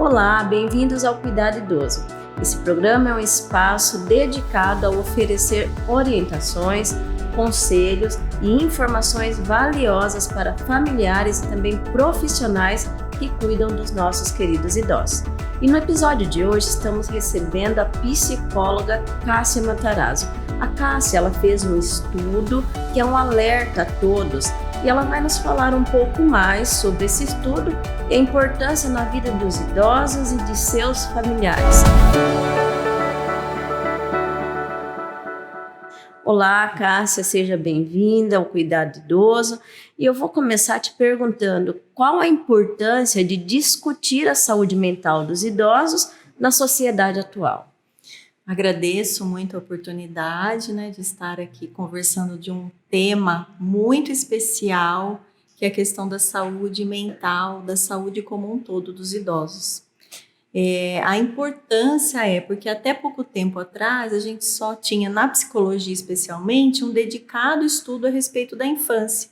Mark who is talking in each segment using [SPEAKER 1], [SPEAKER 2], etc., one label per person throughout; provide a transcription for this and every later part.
[SPEAKER 1] Olá, bem-vindos ao Cuidado Idoso. Esse programa é um espaço dedicado a oferecer orientações, conselhos e informações valiosas para familiares e também profissionais que cuidam dos nossos queridos idosos. E no episódio de hoje estamos recebendo a psicóloga Cássia Matarazzo. A Cássia, ela fez um estudo que é um alerta a todos e ela vai nos falar um pouco mais sobre esse estudo e a importância na vida dos idosos e de seus familiares. Olá, Cássia, seja bem-vinda ao Cuidado Idoso. E eu vou começar te perguntando qual a importância de discutir a saúde mental dos idosos na sociedade atual.
[SPEAKER 2] Agradeço muito a oportunidade, de estar aqui conversando de um tema muito especial, que é a questão da saúde mental, da saúde como um todo dos idosos. A importância porque até pouco tempo atrás a gente só tinha, na psicologia especialmente, um dedicado estudo a respeito da infância.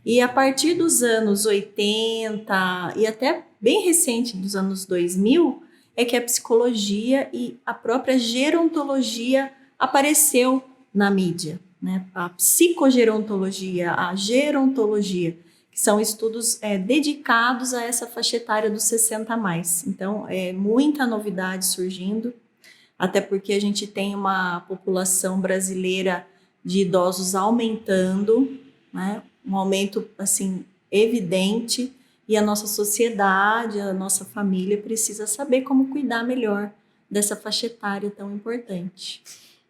[SPEAKER 2] E a partir dos anos 80 e até bem recente dos anos 2000, é que a psicologia e a própria gerontologia apareceu na mídia, A psicogerontologia, a gerontologia, que são estudos dedicados a essa faixa etária dos 60 a mais. Então, é muita novidade surgindo, até porque a gente tem uma população brasileira de idosos aumentando, um aumento assim evidente, e a nossa sociedade, a nossa família precisa saber como cuidar melhor dessa faixa etária tão importante.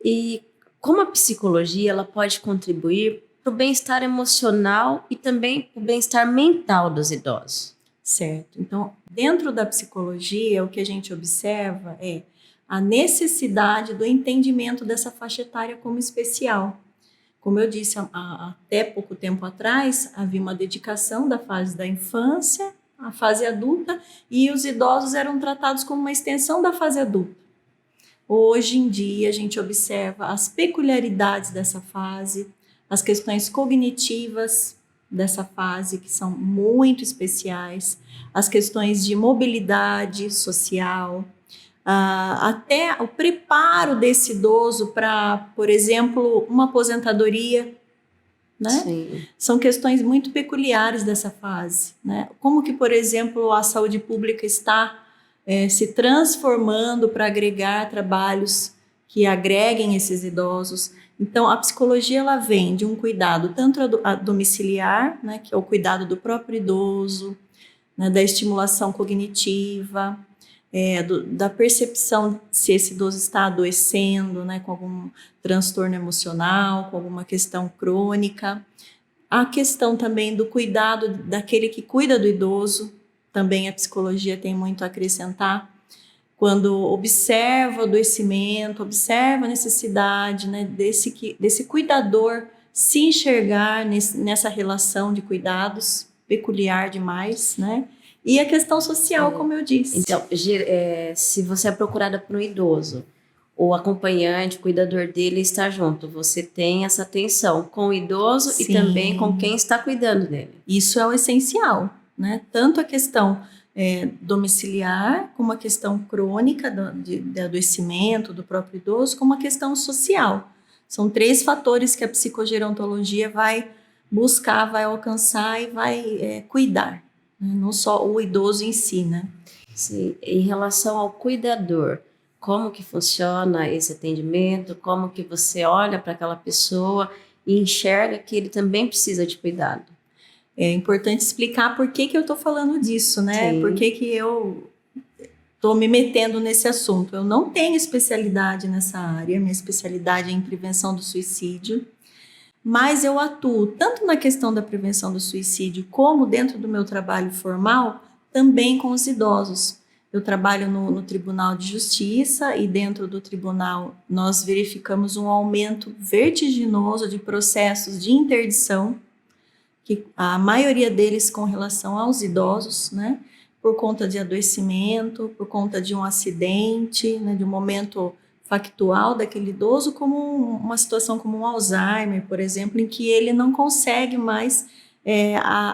[SPEAKER 1] E como a psicologia ela pode contribuir para o bem-estar emocional e também para o bem-estar mental dos idosos?
[SPEAKER 2] Certo. Então, dentro da psicologia, o que a gente observa é a necessidade do entendimento dessa faixa etária como especial. Como eu disse, até pouco tempo atrás, havia uma dedicação da fase da infância à fase adulta e os idosos eram tratados como uma extensão da fase adulta. Hoje em dia, a gente observa as peculiaridades dessa fase, as questões cognitivas dessa fase, que são muito especiais, as questões de mobilidade social, até o preparo desse idoso para, por exemplo, uma aposentadoria,
[SPEAKER 1] Sim.
[SPEAKER 2] São questões muito peculiares dessa fase, Como que, por exemplo, a saúde pública está se transformando para agregar trabalhos que agreguem esses idosos. Então, a psicologia ela vem de um cuidado tanto a domiciliar, que é o cuidado do próprio idoso, da estimulação cognitiva, da percepção se esse idoso está adoecendo, com algum transtorno emocional, com alguma questão crônica. A questão também do cuidado daquele que cuida do idoso, também a psicologia tem muito a acrescentar. Quando observa o adoecimento, observa a necessidade desse cuidador se enxergar nessa relação de cuidados peculiar demais, E a questão social, como eu disse.
[SPEAKER 1] Então, se você é procurada por um idoso, o acompanhante, o cuidador dele está junto, você tem essa atenção com o idoso
[SPEAKER 2] Sim.
[SPEAKER 1] E também com quem está cuidando dele.
[SPEAKER 2] Isso é o essencial, Tanto a questão domiciliar, como a questão crônica de adoecimento do próprio idoso, como a questão social. São 3 fatores que a psicogerontologia vai buscar, vai alcançar e vai cuidar. Não só o idoso em si,
[SPEAKER 1] Sim. Em relação ao cuidador, como que funciona esse atendimento? Como que você olha para aquela pessoa e enxerga que ele também precisa de cuidado?
[SPEAKER 2] É importante explicar por que eu estou falando disso,
[SPEAKER 1] Sim.
[SPEAKER 2] Por que eu estou me metendo nesse assunto. Eu não tenho especialidade nessa área, minha especialidade é em prevenção do suicídio, mas eu atuo tanto na questão da prevenção do suicídio, como dentro do meu trabalho formal, também com os idosos. Eu trabalho no Tribunal de Justiça e dentro do tribunal nós verificamos um aumento vertiginoso de processos de interdição, que a maioria deles com relação aos idosos, por conta de adoecimento, por conta de um acidente, de um momento factual daquele idoso, como uma situação como um Alzheimer, por exemplo, em que ele não consegue mais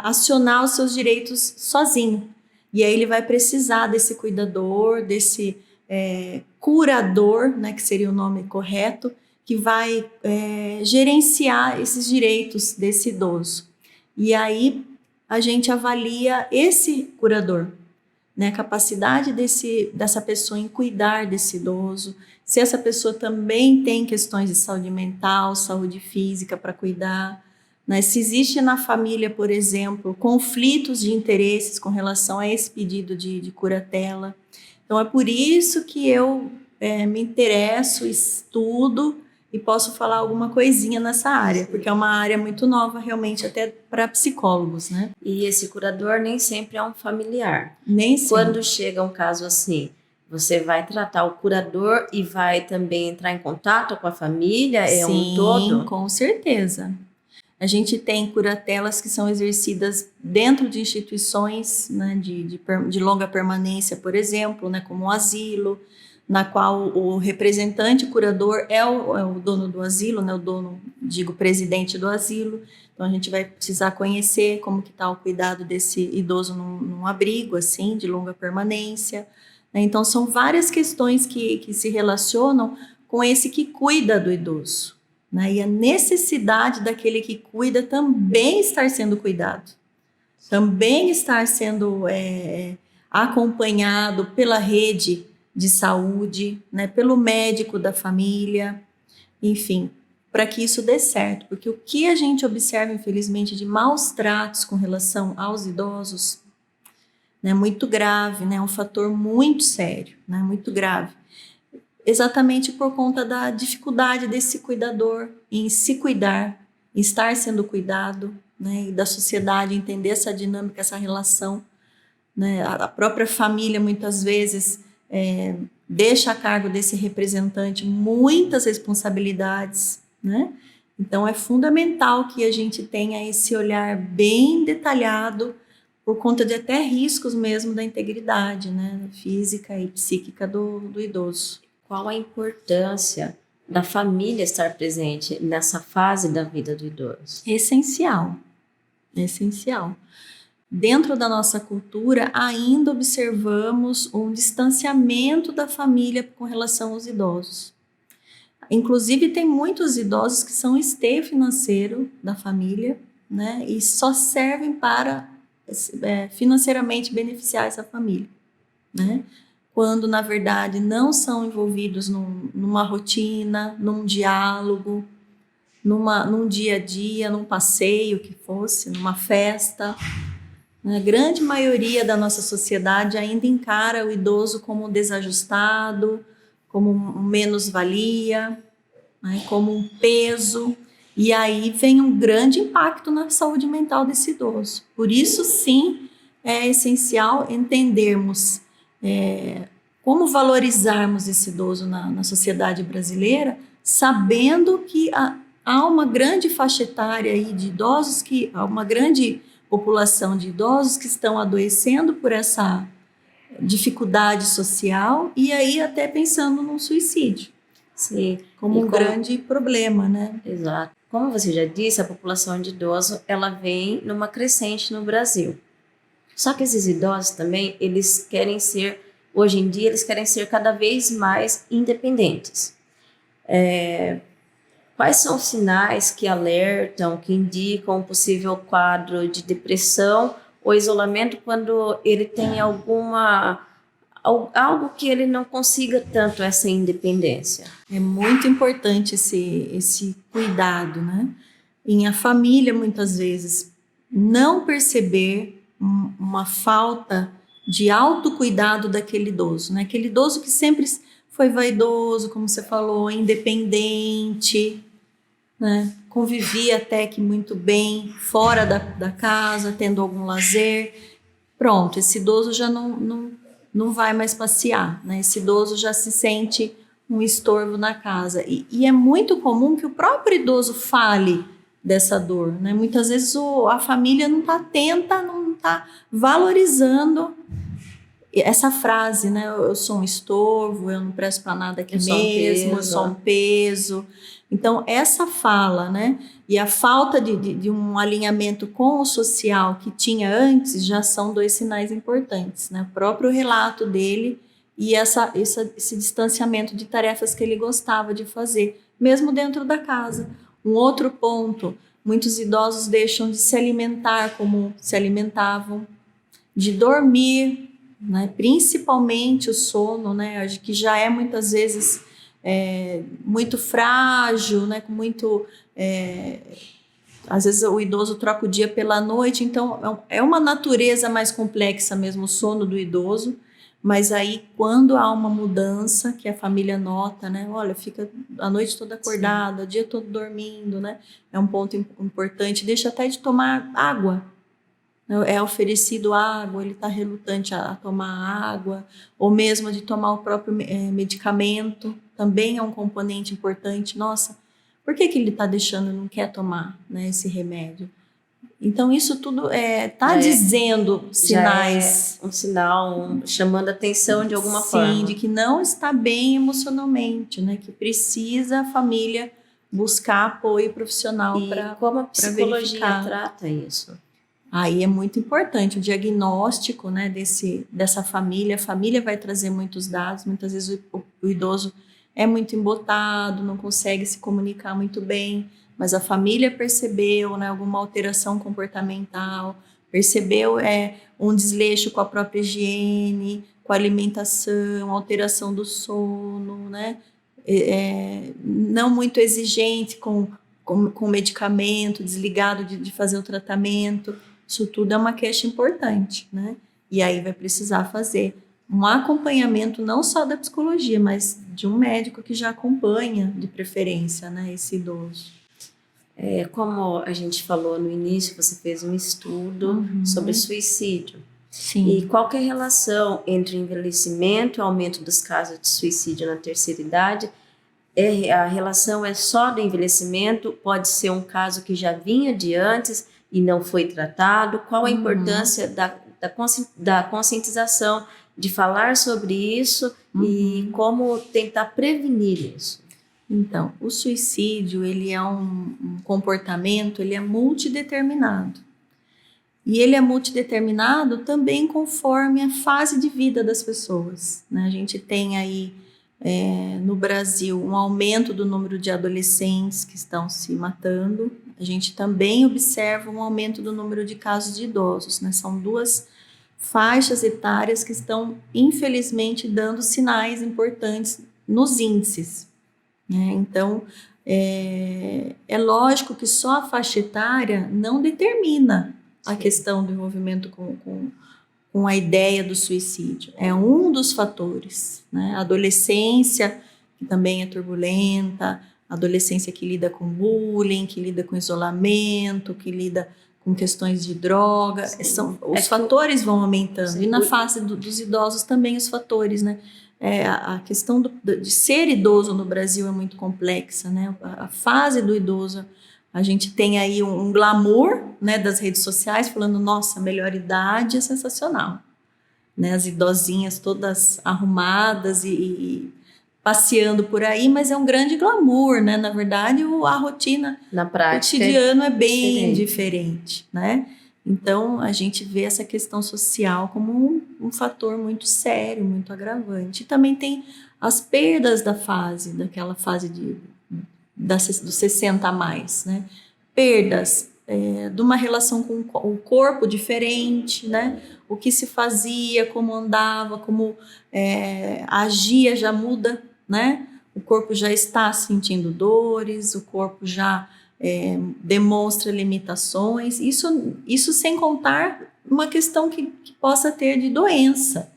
[SPEAKER 2] acionar os seus direitos sozinho. E aí ele vai precisar desse cuidador, desse curador, né, que seria o nome correto, que vai gerenciar esses direitos desse idoso. E aí a gente avalia esse curador, né, a capacidade dessa pessoa em cuidar desse idoso, se essa pessoa também tem questões de saúde mental, saúde física para cuidar, né, se existe na família, por exemplo, conflitos de interesses com relação a esse pedido de curatela. Então é por isso que eu me interesso, estudo e posso falar alguma coisinha nessa área, porque é uma área muito nova realmente até para psicólogos, né?
[SPEAKER 1] E esse curador nem sempre é um familiar.
[SPEAKER 2] Nem sempre.
[SPEAKER 1] Quando chega um caso assim, você vai tratar o curador e vai também entrar em contato com a família?
[SPEAKER 2] Sim,
[SPEAKER 1] um todo?
[SPEAKER 2] Com certeza. A gente tem curatelas que são exercidas dentro de instituições, né, de longa permanência, por exemplo, né, como o asilo, na qual o representante curador é o dono do asilo, né, presidente do asilo. Então a gente vai precisar conhecer como que está o cuidado desse idoso num abrigo assim de longa permanência, né? Então são várias questões que se relacionam com esse que cuida do idoso, né? E a necessidade daquele que cuida também estar sendo cuidado, também estar sendo acompanhado pela rede de saúde, né, pelo médico da família, enfim, para que isso dê certo. Porque o que a gente observa, infelizmente, de maus tratos com relação aos idosos, né, muito grave, né, um fator muito sério, né, muito grave. Exatamente por conta da dificuldade desse cuidador em se cuidar, em estar sendo cuidado, né, e da sociedade entender essa dinâmica, essa relação, né, a própria família muitas vezes deixa a cargo desse representante muitas responsabilidades, né? Então é fundamental que a gente tenha esse olhar bem detalhado por conta de até riscos mesmo da integridade, né, física e psíquica do idoso.
[SPEAKER 1] Qual a importância da família estar presente nessa fase da vida do idoso?
[SPEAKER 2] Essencial, essencial. Dentro da nossa cultura, ainda observamos um distanciamento da família com relação aos idosos. Inclusive, tem muitos idosos que são esteio financeiro da família, né, e só servem para financeiramente beneficiar essa família, né, quando, na verdade, não são envolvidos numa rotina, num diálogo, num dia a dia, num passeio que fosse, numa festa. A grande maioria da nossa sociedade ainda encara o idoso como desajustado, como um menos-valia, né, como um peso, e aí vem um grande impacto na saúde mental desse idoso. Por isso, sim, é essencial entendermos como valorizarmos esse idoso na sociedade brasileira, sabendo que há uma grande faixa etária aí de idosos, há uma grande população de idosos que estão adoecendo por essa dificuldade social e aí até pensando no suicídio.
[SPEAKER 1] Sim.
[SPEAKER 2] Como um grande problema, né?
[SPEAKER 1] Exato. Como você já disse, a população de idosos, ela vem numa crescente no Brasil. Só que esses idosos também, hoje em dia, eles querem ser cada vez mais independentes. Quais são os sinais que alertam, que indicam um possível quadro de depressão ou isolamento quando ele tem algo que ele não consiga tanto essa independência?
[SPEAKER 2] É muito importante esse cuidado, né? Em a família, muitas vezes, não perceber uma falta de autocuidado daquele idoso, né? Aquele idoso que sempre foi vaidoso, como você falou, independente, né? Convivia até que muito bem fora da casa, tendo algum lazer. Pronto, esse idoso já não vai mais passear, né? Esse idoso já se sente um estorvo na casa. E é muito comum que o próprio idoso fale dessa dor, né? Muitas vezes a família não está atenta, não está valorizando essa frase, né? Eu sou um estorvo, eu não presto para nada aqui mesmo, eu sou um peso. Então, essa fala, né? E a falta de um alinhamento com o social que tinha antes já são 2 sinais importantes, né? O próprio relato dele e esse distanciamento de tarefas que ele gostava de fazer, mesmo dentro da casa. Um outro ponto, muitos idosos deixam de se alimentar como se alimentavam, de dormir, né? Principalmente o sono, né? Que já é muitas vezes muito frágil, né? Com muito... às vezes o idoso troca o dia pela noite, então é uma natureza mais complexa mesmo o sono do idoso, mas aí quando há uma mudança que a família nota, né? Olha, fica a noite toda acordada, o dia todo dormindo, né? É um ponto importante, deixa até de tomar água. É oferecido água, ele está relutante a tomar água, ou mesmo de tomar o próprio medicamento, também é um componente importante. Nossa, por que ele está deixando, não quer tomar, né, esse remédio? Então, isso tudo está dizendo sinais.
[SPEAKER 1] Já é um sinal, chamando atenção de alguma forma.
[SPEAKER 2] Sim, de que não está bem emocionalmente, né, que precisa a família buscar apoio profissional para verificar.
[SPEAKER 1] Como a psicologia trata isso?
[SPEAKER 2] Aí é muito importante o diagnóstico, né, dessa família. A família vai trazer muitos dados. Muitas vezes o idoso é muito embotado, não consegue se comunicar muito bem, mas a família percebeu, né, alguma alteração comportamental, percebeu um desleixo com a própria higiene, com a alimentação, alteração do sono, né, não muito exigente com medicamento, desligado de fazer o tratamento. Isso tudo é uma queixa importante, né? E aí vai precisar fazer um acompanhamento não só da psicologia, mas de um médico que já acompanha, de preferência, né, esse idoso.
[SPEAKER 1] Como a gente falou no início, você fez um estudo sobre suicídio.
[SPEAKER 2] Sim.
[SPEAKER 1] E qual que é a relação entre o envelhecimento e o aumento dos casos de suicídio na terceira idade? A relação é só do envelhecimento? Pode ser um caso que já vinha de antes e não foi tratado? Qual a importância da conscientização, de falar sobre isso e como tentar prevenir isso?
[SPEAKER 2] Então, o suicídio, ele é um comportamento, ele é multideterminado. E ele é multideterminado também conforme a fase de vida das pessoas, né? A gente tem aí no Brasil um aumento do número de adolescentes que estão se matando. A gente também observa um aumento do número de casos de idosos, né? São 2 faixas etárias que estão, infelizmente, dando sinais importantes nos índices, né? Então, é lógico que só a faixa etária não determina a questão do envolvimento com a ideia do suicídio. É um dos fatores, né? A adolescência, que também é turbulenta, a adolescência que lida com bullying, que lida com isolamento, que lida com questões de droga. Os fatores vão aumentando. Sim. E na fase dos idosos também os fatores, né? A questão de ser idoso no Brasil é muito complexa, né? A fase do idoso, a gente tem aí um glamour, né, das redes sociais falando, nossa, a melhor idade é sensacional, né? As idosinhas todas arrumadas e passeando por aí, mas é um grande glamour, né? Na verdade, a rotina,
[SPEAKER 1] na prática,
[SPEAKER 2] o cotidiano é bem diferente, né? Então, a gente vê essa questão social como um fator muito sério, muito agravante. E também tem as perdas daquela fase dos 60 a mais, né? Perdas de uma relação com o corpo diferente, né? O que se fazia, como andava, como agia já muda, né? O corpo já está sentindo dores, o corpo já demonstra limitações, isso sem contar uma questão que possa ter de doença,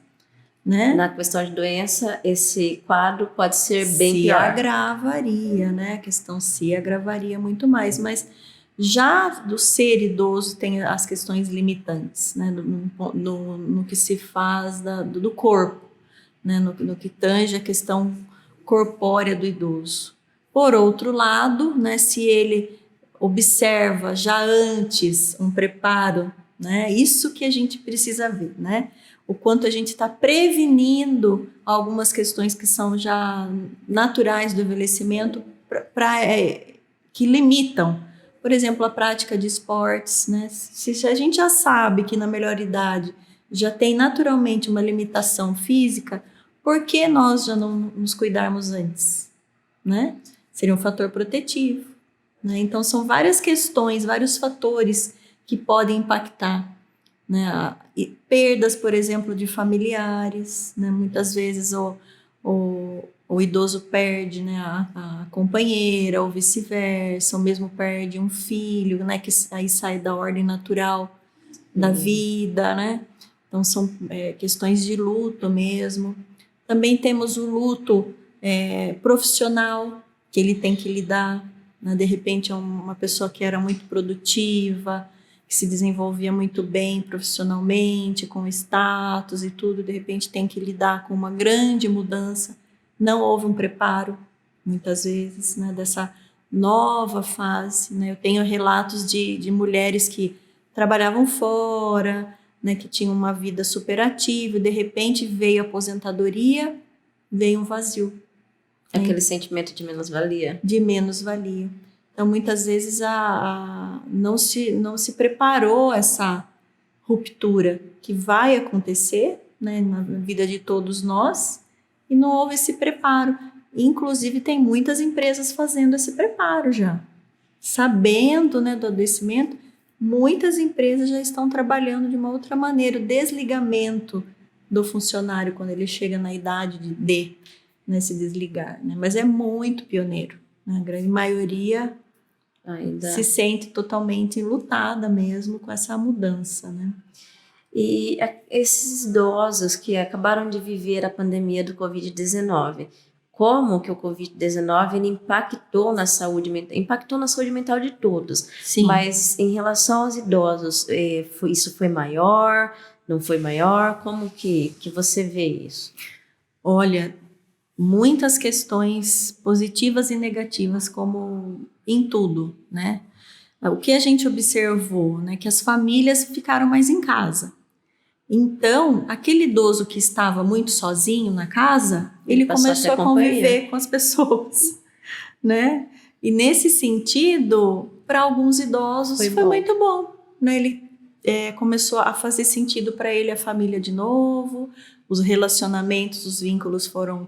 [SPEAKER 2] né?
[SPEAKER 1] Na questão de doença, esse quadro pode ser bem pior.
[SPEAKER 2] Se agravaria, né? A questão se agravaria muito mais, mas já do ser idoso tem as questões limitantes, né? No que se faz do corpo, né? No que tange a questão corpórea do idoso. Por outro lado, né, se ele observa já antes um preparo, né, isso que a gente precisa ver, né? o quanto a gente está prevenindo algumas questões que são já naturais do envelhecimento, que limitam, por exemplo, a prática de esportes, né? Se a gente já sabe que na melhor idade já tem naturalmente uma limitação física, por que nós já não nos cuidarmos antes, né? Seria um fator protetivo, né? Então, são várias questões, vários fatores que podem impactar, né? E perdas, por exemplo, de familiares, né? Muitas vezes o idoso perde, né, a companheira, ou vice-versa, ou mesmo perde um filho, né, que aí sai da ordem natural da vida, né? Então, são questões de luto mesmo. Também temos o luto profissional, que ele tem que lidar, né? De repente, é uma pessoa que era muito produtiva, que se desenvolvia muito bem profissionalmente, com status e tudo, de repente tem que lidar com uma grande mudança. Não houve um preparo, muitas vezes, né, dessa nova fase, né? Eu tenho relatos de mulheres que trabalhavam fora, né, que tinham uma vida super ativa, e de repente veio a aposentadoria, veio um vazio.
[SPEAKER 1] Aquele sentimento de menos-valia.
[SPEAKER 2] De menos-valia. Então, muitas vezes não se preparou essa ruptura que vai acontecer, né, na vida de todos nós, e não houve esse preparo. Inclusive, tem muitas empresas fazendo esse preparo já. Sabendo, né, do adoecimento, muitas empresas já estão trabalhando de uma outra maneira, o desligamento do funcionário quando ele chega na idade de né, se desligar. Né? Mas é muito pioneiro. Né? A grande maioria ainda se sente totalmente enlutada mesmo com essa mudança, né?
[SPEAKER 1] E esses idosos que acabaram de viver a pandemia do Covid-19, como que o Covid-19 ele impactou na saúde mental de todos.
[SPEAKER 2] Sim.
[SPEAKER 1] Mas em relação aos idosos, isso foi maior, não foi maior? Como que você vê isso?
[SPEAKER 2] Olha, muitas questões positivas e negativas, como em tudo, né? O que a gente observou, né? Que as famílias ficaram mais em casa. Então, aquele idoso que estava muito sozinho na casa, ele começou a conviver com as pessoas, né? E nesse sentido, para alguns idosos foi muito bom, né? Ele começou a fazer sentido para ele a família de novo, os relacionamentos, os vínculos foram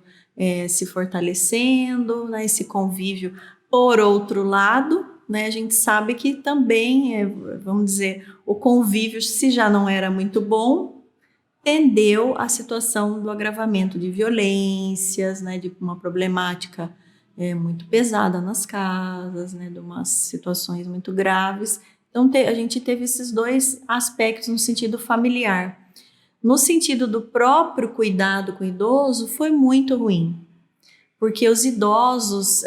[SPEAKER 2] se fortalecendo, né? Esse convívio. Por outro lado, né, a gente sabe que também, vamos dizer, o convívio, se já não era muito bom, tendeu à situação do agravamento de violências, né, de uma problemática muito pesada nas casas, né, de umas situações muito graves. Então, a gente teve esses dois aspectos no sentido familiar. No sentido do próprio cuidado com o idoso, foi muito ruim. Porque os idosos,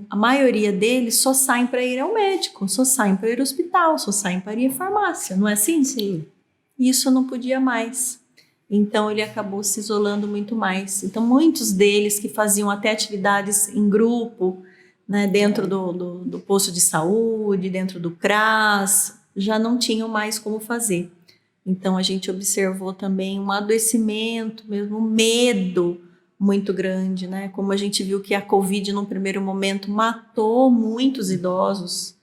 [SPEAKER 2] a maioria deles só saem para ir ao médico, só saem para ir ao hospital, só saem para ir à farmácia, não é assim?
[SPEAKER 1] Sim.
[SPEAKER 2] Isso não podia mais. Então, ele acabou se isolando muito mais. Então, muitos deles que faziam até atividades em grupo, né, dentro do posto de saúde, dentro do CRAS, já não tinham mais como fazer. Então, a gente observou também um adoecimento, mesmo um medo muito grande, né? Como a gente viu que a Covid, num primeiro momento, matou muitos idosos.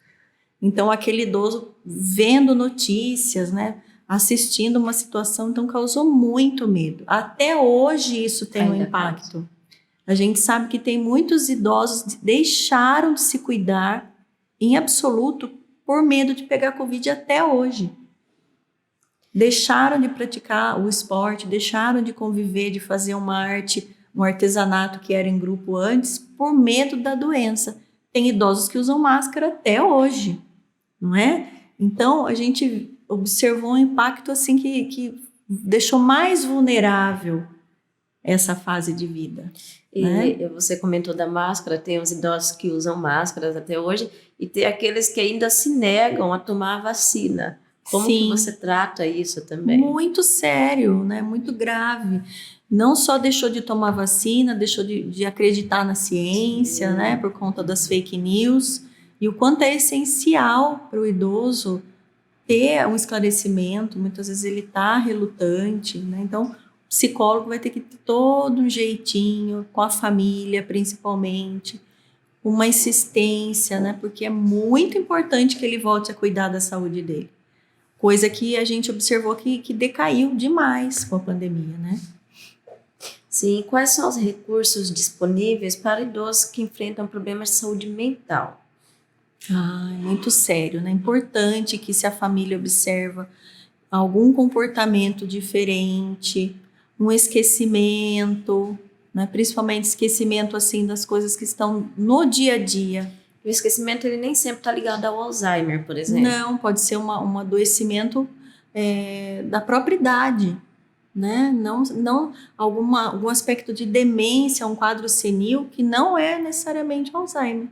[SPEAKER 2] Então, aquele idoso vendo notícias, né? Assistindo uma situação, então causou muito medo. Até hoje isso tem um impacto. A gente sabe que tem muitos idosos que deixaram de se cuidar em absoluto por medo de pegar Covid até hoje. Deixaram de praticar o esporte, deixaram de conviver, de fazer uma arte, um artesanato que era em grupo antes, por medo da doença. Tem idosos que usam máscara até hoje, não é? Então, a gente observou um impacto assim que deixou mais vulnerável essa fase de vida.
[SPEAKER 1] E né? Você comentou da máscara, tem os idosos que usam máscaras até hoje, e tem aqueles que ainda se negam a tomar a vacina. Como que você trata isso também?
[SPEAKER 2] Muito sério, né? Muito grave. Não só deixou de tomar vacina, deixou de acreditar na ciência, né? Por conta das fake news. E o quanto é essencial para o idoso ter um esclarecimento, muitas vezes ele está relutante, né? Então, o psicólogo vai ter que ter todo um jeitinho, com a família principalmente, uma insistência, né? Porque é muito importante que ele volte a cuidar da saúde dele. Coisa que a gente observou que decaiu demais com a pandemia, né?
[SPEAKER 1] Sim, quais são os recursos disponíveis para idosos que enfrentam problemas de saúde mental?
[SPEAKER 2] É muito sério, né? Importante que se a família observa algum comportamento diferente, um esquecimento, né? Principalmente esquecimento assim das coisas que estão no dia a dia.
[SPEAKER 1] O esquecimento ele nem sempre está ligado ao Alzheimer, por exemplo.
[SPEAKER 2] Não, pode ser um adoecimento da própria idade, né? Não algum aspecto de demência, um quadro senil que não é necessariamente Alzheimer.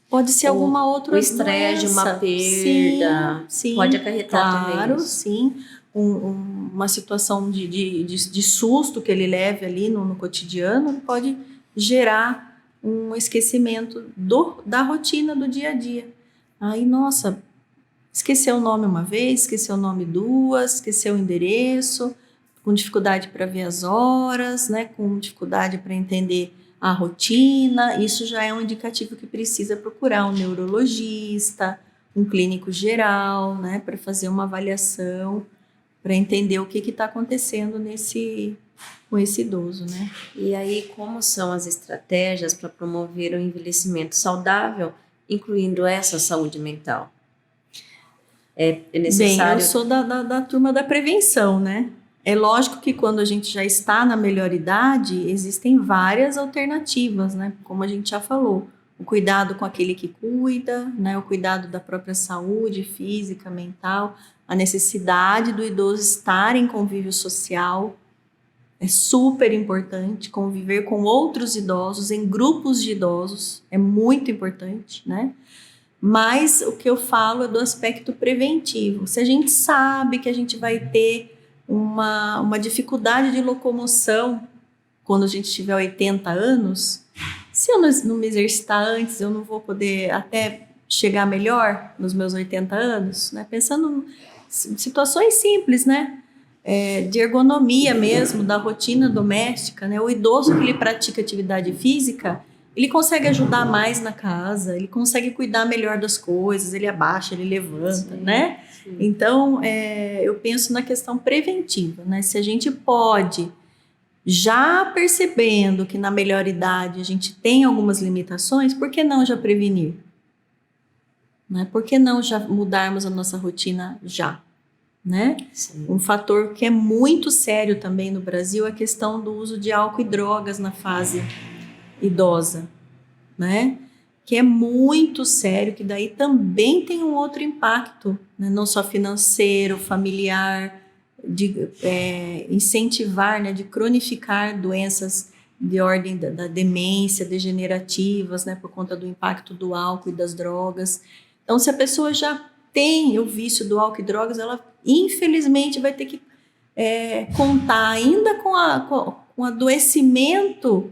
[SPEAKER 2] Pode ser alguma outra doença.
[SPEAKER 1] O estresse, uma perda,
[SPEAKER 2] sim,
[SPEAKER 1] pode acarretar também isso.
[SPEAKER 2] Claro, sim. Uma situação de susto que ele leve ali no cotidiano pode gerar um esquecimento da rotina do dia a dia. Aí, nossa, esqueceu o nome uma vez, esqueceu o nome duas, esqueceu o endereço, com dificuldade para ver as horas, né? Com dificuldade para entender a rotina. Isso já é um indicativo que precisa procurar um neurologista, um clínico geral, né? Para fazer uma avaliação, para entender o que está acontecendo com esse idoso, né?
[SPEAKER 1] E aí, como são as estratégias para promover o envelhecimento saudável, incluindo essa saúde mental? É necessário...
[SPEAKER 2] Bem, eu sou da turma da prevenção, né? É lógico que quando a gente já está na melhor idade, existem várias alternativas, né? Como a gente já falou, o cuidado com aquele que cuida, né? O cuidado da própria saúde física, mental, a necessidade do idoso estar em convívio social. É super importante conviver com outros idosos, em grupos de idosos, é muito importante, né? Mas o que eu falo é do aspecto preventivo. Se a gente sabe que a gente vai ter uma dificuldade de locomoção quando a gente tiver 80 anos, se eu não me exercitar antes, eu não vou poder até chegar melhor nos meus 80 anos, né? Pensando em situações simples, né? De ergonomia mesmo, da rotina doméstica, né? O idoso que ele pratica atividade física, ele consegue ajudar mais na casa, ele consegue cuidar melhor das coisas, ele abaixa, ele levanta, sim, né? Sim. Então, eu penso na questão preventiva, né? Se a gente pode, já percebendo que na melhor idade a gente tem algumas limitações, por que não já prevenir? Né? Por que não já mudarmos a nossa rotina já? Né? Um fator que é muito sério também no Brasil é a questão do uso de álcool e drogas na fase idosa, né? Que é muito sério, que daí também tem um outro impacto, né? Não só financeiro, familiar, de incentivar, né? De cronificar doenças de ordem da demência, degenerativas, né? Por conta do impacto do álcool e das drogas. Então, se a pessoa já tem o vício do álcool e drogas, ela infelizmente vai ter que contar ainda com adoecimento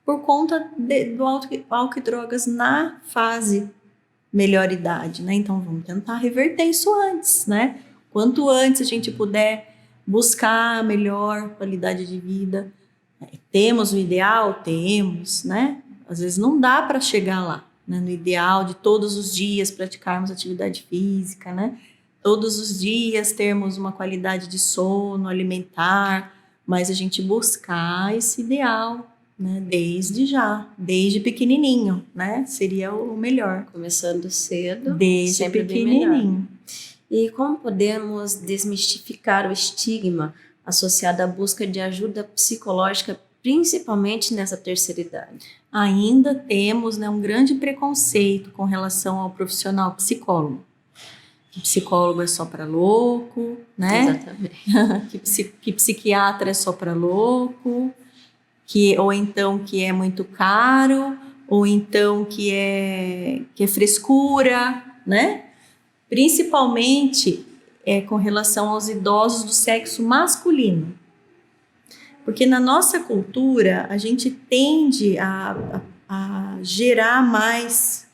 [SPEAKER 2] por conta do álcool e drogas na fase melhor idade, né? Então, vamos tentar reverter isso antes, né? Quanto antes a gente puder buscar melhor qualidade de vida. Temos o ideal? Temos, né? Às vezes não dá para chegar lá, né? No ideal de todos os dias praticarmos atividade física, né? Todos os dias termos uma qualidade de sono, alimentar, mas a gente buscar esse ideal, né? Desde pequenininho, né? Seria o melhor.
[SPEAKER 1] Começando cedo,
[SPEAKER 2] desde
[SPEAKER 1] sempre
[SPEAKER 2] pequenininho.
[SPEAKER 1] E como podemos desmistificar o estigma associado à busca de ajuda psicológica, principalmente nessa terceira idade?
[SPEAKER 2] Ainda temos, né, um grande preconceito com relação ao profissional psicólogo. Que psicólogo é só para louco, né?
[SPEAKER 1] Exatamente.
[SPEAKER 2] que psiquiatra é só para louco, ou então que é muito caro, ou então que é frescura, né? Principalmente com relação aos idosos do sexo masculino. Porque na nossa cultura, a gente tende a gerar mais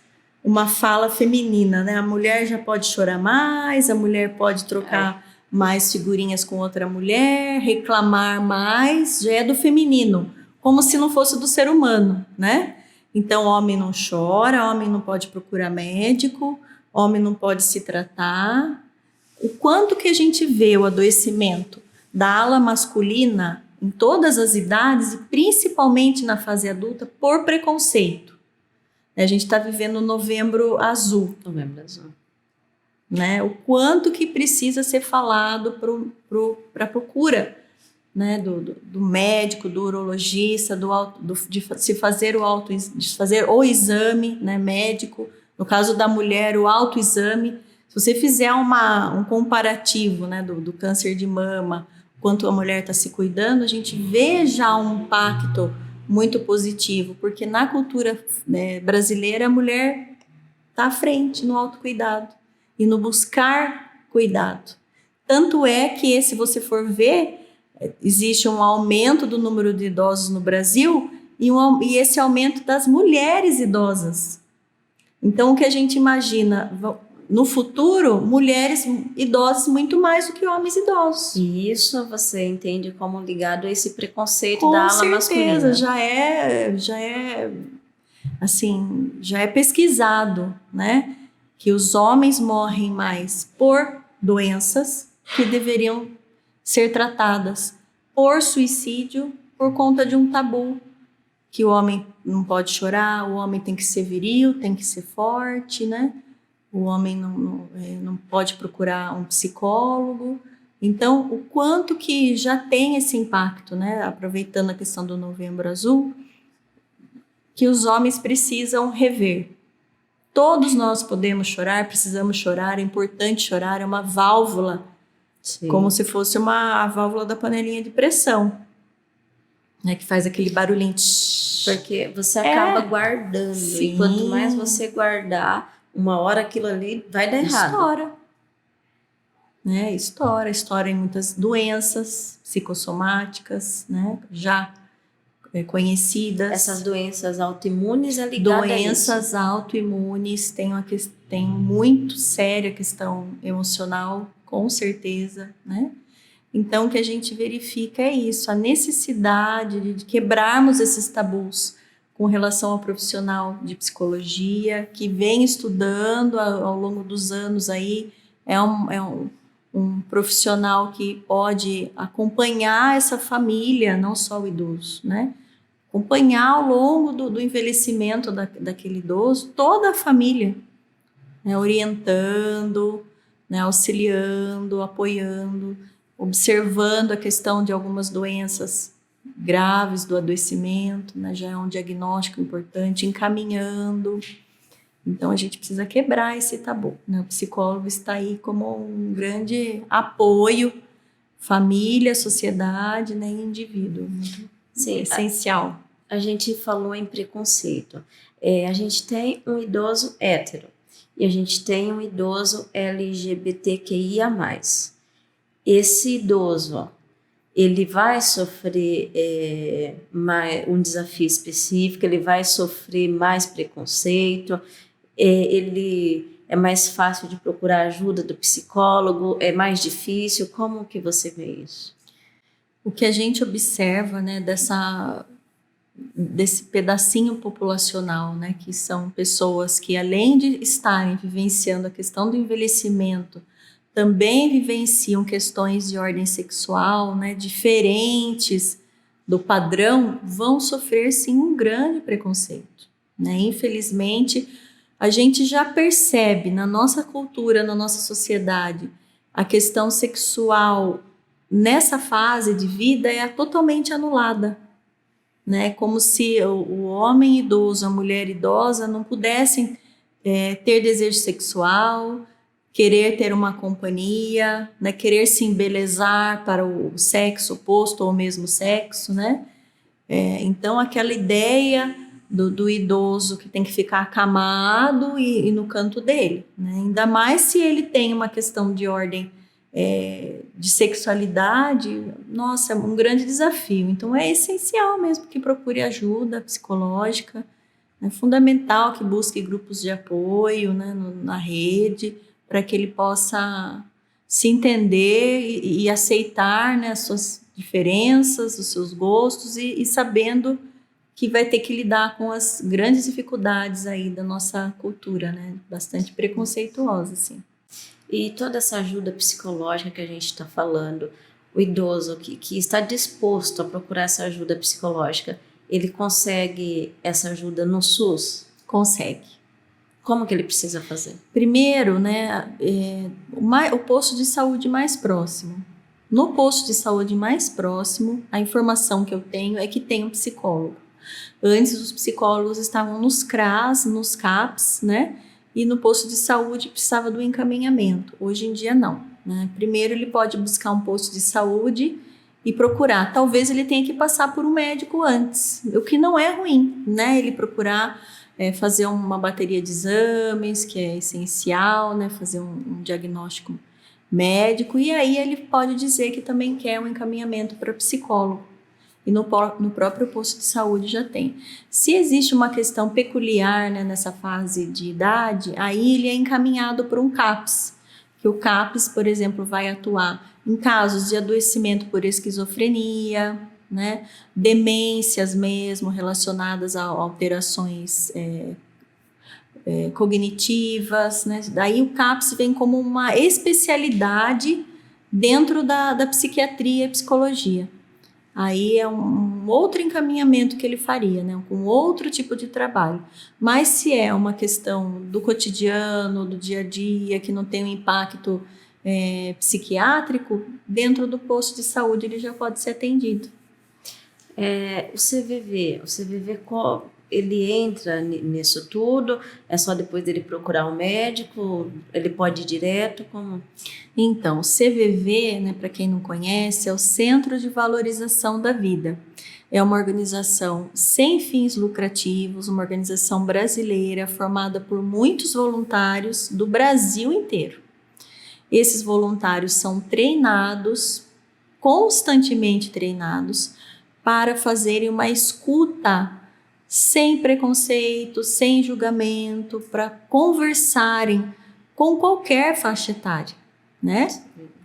[SPEAKER 2] uma fala feminina, né? A mulher já pode chorar mais, a mulher pode trocar mais figurinhas com outra mulher, reclamar mais, já é do feminino, como se não fosse do ser humano, né? Então, homem não chora, homem não pode procurar médico, homem não pode se tratar. O quanto que a gente vê o adoecimento da ala masculina em todas as idades e principalmente na fase adulta por preconceito. A gente está vivendo o Novembro Azul.
[SPEAKER 1] Novembro Azul.
[SPEAKER 2] Né? O quanto que precisa ser falado para a procura, né? do médico, do urologista, de se fazer o exame, né? Médico. No caso da mulher, o autoexame. Se você fizer um comparativo, né? do câncer de mama, quanto a mulher está se cuidando, a gente vê já um impacto muito positivo, porque na cultura, né, brasileira, a mulher está à frente no autocuidado e no buscar cuidado. Tanto é que, se você for ver, existe um aumento do número de idosos no Brasil e esse aumento das mulheres idosas. Então, o que a gente imagina no futuro, mulheres idosas muito mais do que homens idosos.
[SPEAKER 1] E isso você entende como ligado a esse preconceito da ala masculina? Com
[SPEAKER 2] certeza, já é pesquisado, né? Que os homens morrem mais por doenças que deveriam ser tratadas, por suicídio, por conta de um tabu, que o homem não pode chorar, o homem tem que ser viril, tem que ser forte, né? O homem não pode procurar um psicólogo. Então, o quanto que já tem esse impacto, né? Aproveitando a questão do Novembro Azul, que os homens precisam rever. Todos nós podemos chorar, precisamos chorar, é importante chorar, é uma válvula, sim, como se fosse a válvula da panelinha de pressão, né, que faz aquele barulhinho.
[SPEAKER 1] Porque você acaba guardando,
[SPEAKER 2] sim,
[SPEAKER 1] e quanto mais você guardar, uma hora aquilo ali vai dar errado.
[SPEAKER 2] Estoura. Né? Estoura em muitas doenças psicossomáticas, né? Já conhecidas.
[SPEAKER 1] Essas doenças autoimunes é ligada a isso.
[SPEAKER 2] Doenças autoimunes tem muito séria questão emocional, com certeza, né? Então, o que a gente verifica é isso, a necessidade de quebrarmos esses tabus com relação ao profissional de psicologia, que vem estudando ao longo dos anos aí, é um profissional que pode acompanhar essa família, não só o idoso, né? Acompanhar ao longo do envelhecimento daquele idoso, toda a família, né? Orientando, né? Auxiliando, apoiando, observando a questão de algumas doenças graves do adoecimento, né? Já é um diagnóstico importante, encaminhando. Então, a gente precisa quebrar esse tabu, né? O psicólogo está aí como um grande apoio, família, sociedade, né? E indivíduo. Sim, essencial.
[SPEAKER 1] A gente falou em preconceito. A gente tem um idoso hétero e a gente tem um idoso LGBTQIA+. Esse idoso, ele vai sofrer um desafio específico, ele vai sofrer mais preconceito, ele é mais fácil de procurar ajuda do psicólogo, é mais difícil? Como que você vê isso?
[SPEAKER 2] O que a gente observa, né, desse pedacinho populacional, né, que são pessoas que, além de estarem vivenciando a questão do envelhecimento, também vivenciam questões de ordem sexual, né, diferentes do padrão, vão sofrer sim um grande preconceito, né? Infelizmente, a gente já percebe na nossa cultura, na nossa sociedade, a questão sexual nessa fase de vida é totalmente anulada, né? Como se o homem idoso, a mulher idosa não pudessem ter desejo sexual, querer ter uma companhia, né? Querer se embelezar para o sexo oposto ou o mesmo sexo, né? Então, aquela ideia do idoso que tem que ficar acamado e no canto dele, né? Ainda mais se ele tem uma questão de ordem de sexualidade, nossa, é um grande desafio. Então, é essencial mesmo que procure ajuda psicológica, É fundamental que busque grupos de apoio, né, na rede, para que ele possa se entender e aceitar, né, as suas diferenças, os seus gostos e sabendo que vai ter que lidar com as grandes dificuldades aí da nossa cultura, né, bastante preconceituosa, assim.
[SPEAKER 1] E toda essa ajuda psicológica que a gente está falando, o idoso que está disposto a procurar essa ajuda psicológica, ele consegue essa ajuda no SUS?
[SPEAKER 2] Consegue.
[SPEAKER 1] Como que ele precisa fazer?
[SPEAKER 2] Primeiro, né, o posto de saúde mais próximo. No posto de saúde mais próximo, a informação que eu tenho é que tem um psicólogo. Antes, os psicólogos estavam nos CRAS, nos CAPs, né? E no posto de saúde precisava do encaminhamento. Hoje em dia, não, né? Primeiro, ele pode buscar um posto de saúde e procurar. Talvez ele tenha que passar por um médico antes, o que não é ruim, né? Ele procurar fazer uma bateria de exames, que é essencial, né? Fazer um diagnóstico médico, e aí ele pode dizer que também quer um encaminhamento para psicólogo. E no próprio posto de saúde já tem. Se existe uma questão peculiar, né, nessa fase de idade, aí ele é encaminhado para um CAPS, que o CAPS, por exemplo, vai atuar em casos de adoecimento por esquizofrenia, né, demências mesmo relacionadas a alterações cognitivas, né? Daí o CAPS vem como uma especialidade dentro da psiquiatria e psicologia. Aí é um outro encaminhamento que ele faria, né? Com outro tipo de trabalho. Mas se é uma questão do cotidiano, do dia a dia, que não tem um impacto psiquiátrico, dentro do posto de saúde ele já pode ser atendido.
[SPEAKER 1] O CVV, ele entra nisso tudo? É só depois dele procurar um médico? Ele pode ir direto? Como?
[SPEAKER 2] Então, o CVV, né, para quem não conhece, é o Centro de Valorização da Vida. É uma organização sem fins lucrativos, uma organização brasileira formada por muitos voluntários do Brasil inteiro. Esses voluntários são treinados, constantemente treinados, para fazerem uma escuta sem preconceito, sem julgamento, para conversarem com qualquer faixa etária, né?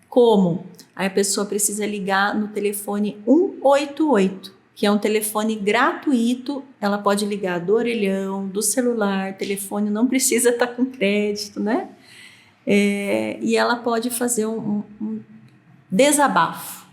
[SPEAKER 2] Como? Aí a pessoa precisa ligar no telefone 188, que é um telefone gratuito. Ela pode ligar do orelhão, do celular, telefone não precisa estar com crédito, né? E ela pode fazer um desabafo.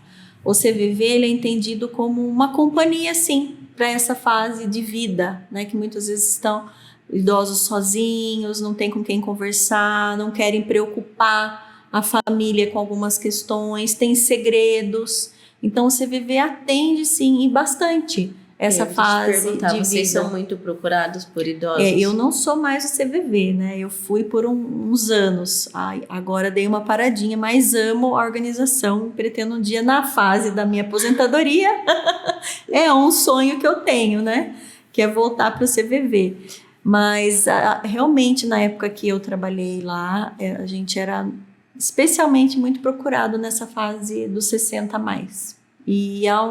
[SPEAKER 2] O CVV ele é entendido como uma companhia, sim, para essa fase de vida, né? Que muitas vezes estão idosos sozinhos, não tem com quem conversar, não querem preocupar a família com algumas questões, tem segredos. Então o CVV atende, sim, e bastante essa fase de vida.
[SPEAKER 1] Vocês são muito procurados por idosos?
[SPEAKER 2] Eu não sou mais o CVV, né? Eu fui por uns anos. Agora dei uma paradinha, mas amo a organização. Pretendo um dia, na fase da minha aposentadoria, é um sonho que eu tenho, né? Que é voltar para o CVV. Mas realmente, na época que eu trabalhei lá, a gente era especialmente muito procurado nessa fase dos 60 a mais. E há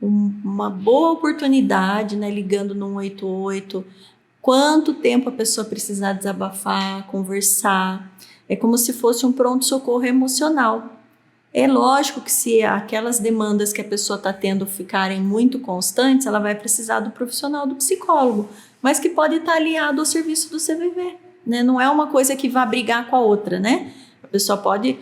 [SPEAKER 2] uma boa oportunidade, né, ligando no 188, quanto tempo a pessoa precisar desabafar, conversar, é como se fosse um pronto-socorro emocional. É lógico que se aquelas demandas que a pessoa está tendo ficarem muito constantes, ela vai precisar do profissional, do psicólogo, mas que pode estar aliado ao serviço do CVV, né? Não é uma coisa que vá brigar com a outra, né? A pessoa pode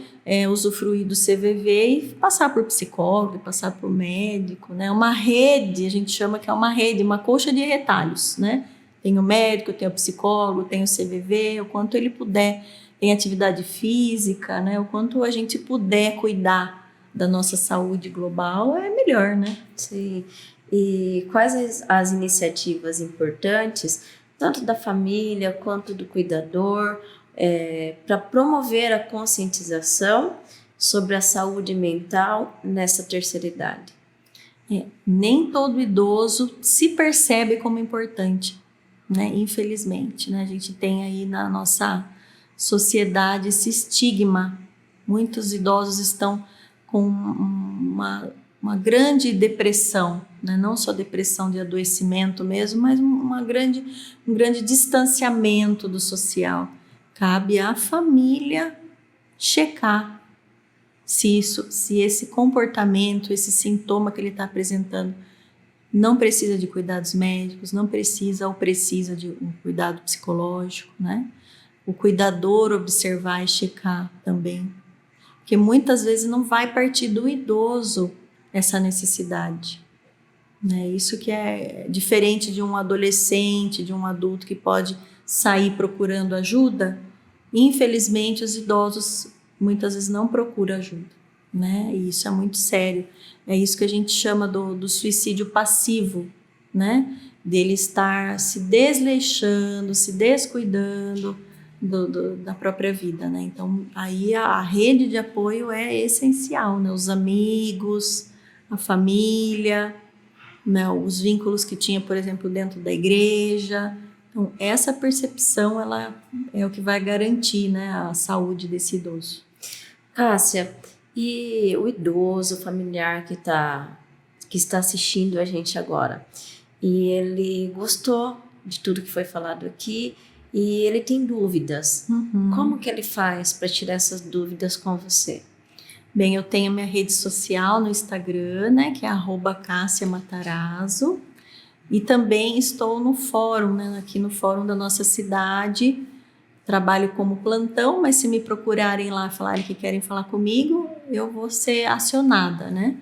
[SPEAKER 2] usufruir do CVV e passar por psicólogo, passar por médico, né? Uma rede, a gente chama que é uma rede, uma colcha de retalhos, né? Tem o médico, tem o psicólogo, tem o CVV, o quanto ele puder, tem atividade física, né? O quanto a gente puder cuidar da nossa saúde global é melhor, né?
[SPEAKER 1] Sim. E quais as iniciativas importantes, tanto da família quanto do cuidador, para promover a conscientização sobre a saúde mental nessa terceira idade?
[SPEAKER 2] Nem todo idoso se percebe como importante, né? Infelizmente, né? A gente tem aí na nossa sociedade esse estigma. Muitos idosos estão com uma grande depressão, né? Não só depressão de adoecimento mesmo, mas um grande distanciamento do social. Cabe à família checar se esse comportamento, esse sintoma que ele está apresentando não precisa de cuidados médicos, não precisa ou precisa de um cuidado psicológico, né? O cuidador observar e checar também. Porque muitas vezes não vai partir do idoso essa necessidade, né? Isso que é diferente de um adolescente, de um adulto que pode sair procurando ajuda. Infelizmente, os idosos muitas vezes não procuram ajuda, né? E isso é muito sério. É isso que a gente chama do suicídio passivo, né? Dele estar se desleixando, se descuidando da própria vida, né? Então, aí a rede de apoio é essencial, né? Os amigos, a família, né? Os vínculos que tinha, por exemplo, dentro da igreja. Então, essa percepção, ela é o que vai garantir, né, a saúde desse idoso.
[SPEAKER 1] Cássia, e o idoso, o familiar que está assistindo a gente agora, e ele gostou de tudo que foi falado aqui, e ele tem dúvidas. Como que ele faz para tirar essas dúvidas com você?
[SPEAKER 2] Bem, eu tenho minha rede social no Instagram, né, que é @CássiaMatarazzo, e também estou no fórum, né, aqui no fórum da nossa cidade. Trabalho como plantão, mas se me procurarem lá, falarem que querem falar comigo, eu vou ser acionada, né?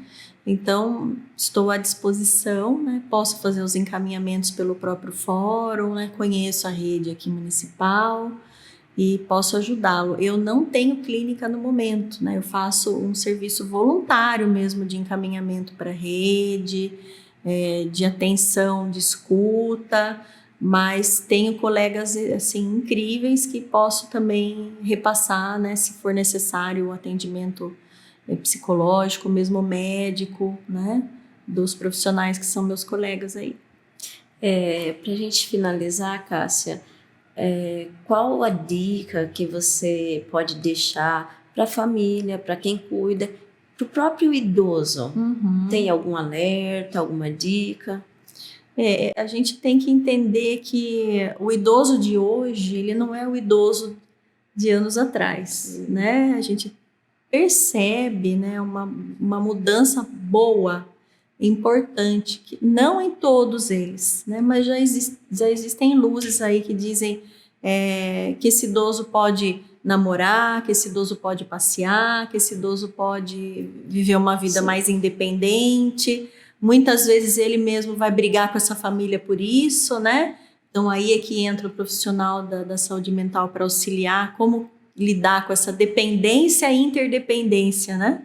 [SPEAKER 2] Então, estou à disposição, né? Posso fazer os encaminhamentos pelo próprio fórum, né? Conheço a rede aqui municipal e posso ajudá-lo. Eu não tenho clínica no momento, né? Eu faço um serviço voluntário mesmo de encaminhamento para a rede, de atenção, de escuta, mas tenho colegas assim incríveis que posso também repassar, né, se for necessário o atendimento psicológico, mesmo médico, né, dos profissionais que são meus colegas aí.
[SPEAKER 1] Para a gente finalizar, Cássia, qual a dica que você pode deixar para a família, para quem cuida, para o próprio idoso? Tem algum alerta, alguma dica?
[SPEAKER 2] A gente tem que entender que o idoso de hoje, ele não é o idoso de anos atrás, né? A gente percebe, né, uma mudança boa, importante, que não em todos eles, né? Mas já existem luzes aí que dizem que esse idoso pode namorar, que esse idoso pode passear, que esse idoso pode viver uma vida mais independente. Muitas vezes ele mesmo vai brigar com essa família por isso, né? Então aí é que entra o profissional da saúde mental para auxiliar como lidar com essa dependência e interdependência, né?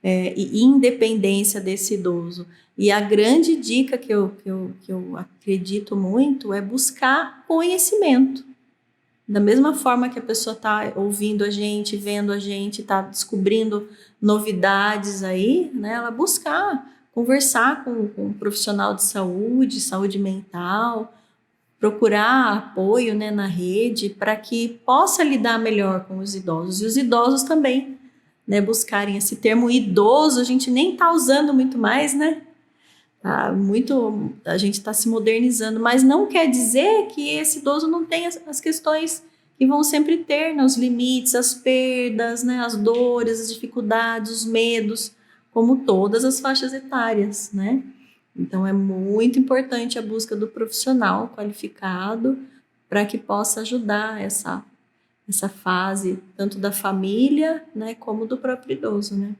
[SPEAKER 2] E independência desse idoso. E a grande dica que eu acredito muito é buscar conhecimento. Da mesma forma que a pessoa está ouvindo a gente, vendo a gente, está descobrindo novidades aí, né? Ela buscar conversar com um profissional de saúde mental, procurar apoio, né, na rede para que possa lidar melhor com os idosos. E os idosos também, né, buscarem esse termo idoso, a gente nem está usando muito mais, né? A gente está se modernizando, mas não quer dizer que esse idoso não tem as questões que vão sempre ter, né, os limites, as perdas, né, as dores, as dificuldades, os medos, como todas as faixas etárias, né? Então, é muito importante a busca do profissional qualificado para que possa ajudar essa fase, tanto da família, né, como do próprio idoso, né?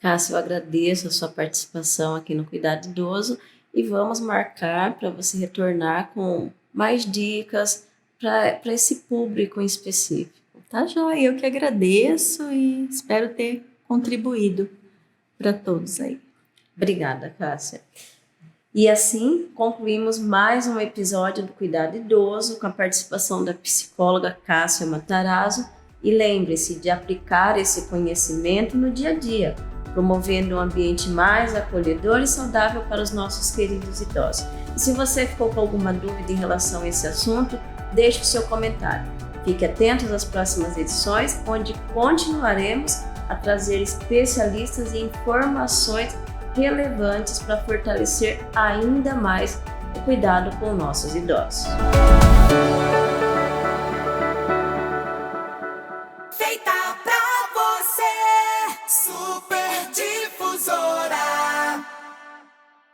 [SPEAKER 1] Cássia, eu agradeço a sua participação aqui no Cuidado Idoso e vamos marcar para você retornar com mais dicas para esse público em específico.
[SPEAKER 2] Tá joia, eu que agradeço e espero ter contribuído para todos aí.
[SPEAKER 1] Obrigada, Cássia. E assim concluímos mais um episódio do Cuidado Idoso com a participação da psicóloga Cássia Matarazzo. E lembre-se de aplicar esse conhecimento no dia a dia, promovendo um ambiente mais acolhedor e saudável para os nossos queridos idosos. E se você ficou com alguma dúvida em relação a esse assunto, deixe o seu comentário. Fique atento às próximas edições, onde continuaremos a trazer especialistas e informações relevantes para fortalecer ainda mais o cuidado com nossos idosos.